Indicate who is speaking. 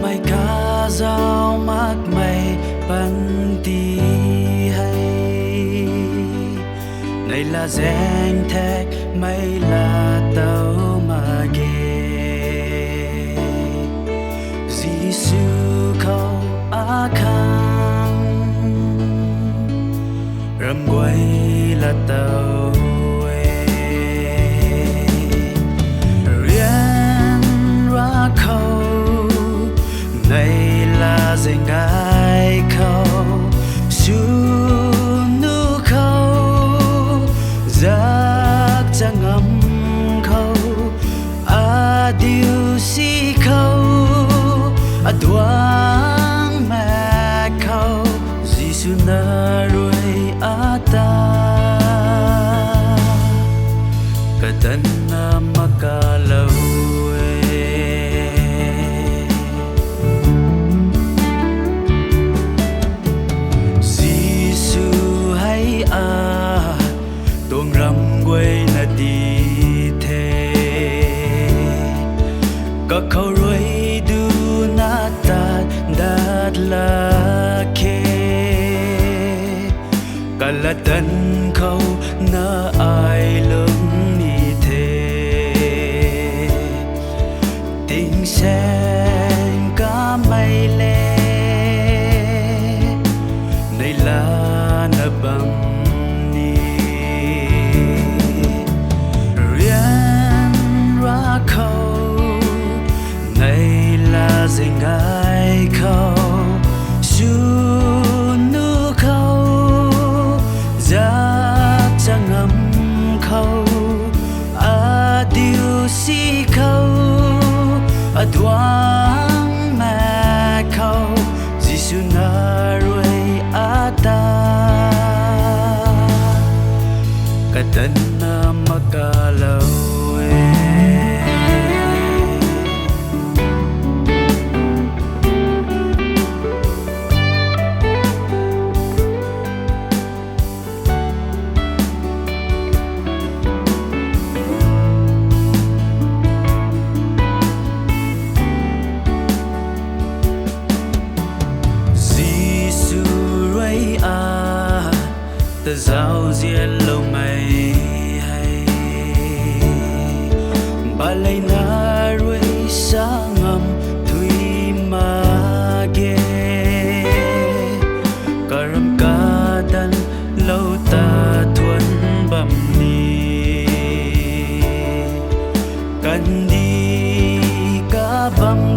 Speaker 1: mai ca dao mát mây bắn tí hay này là danh thẹt mây là tàu mà ghê Giêsu khâu á khang rầm quay là tàu này là danh ai khâu su nu khâu giác chẳng ngâm khâu a điều si khâu a đoan mẹ khâu Giêsu na rồi a ta cả tân mà cả lâu tuồng râm quay là đi thế có khâu rồi du na ta đạt là kê cả là tân khâu na ai lớn đi thế tình sen cả mây lê này là na bằng danh ai khâu su nu khâu giác chẳng ngâm khâu a điều si khâu a đoan mẹ khâu Giêsu na rồi a ta cả tân mà cả lâu ta giao diên lâu mây hay ba lấy na ruồi sa ngầm thủy mà ghê karam ca đan lâu ta thuần bầm ni cần đi ca bầm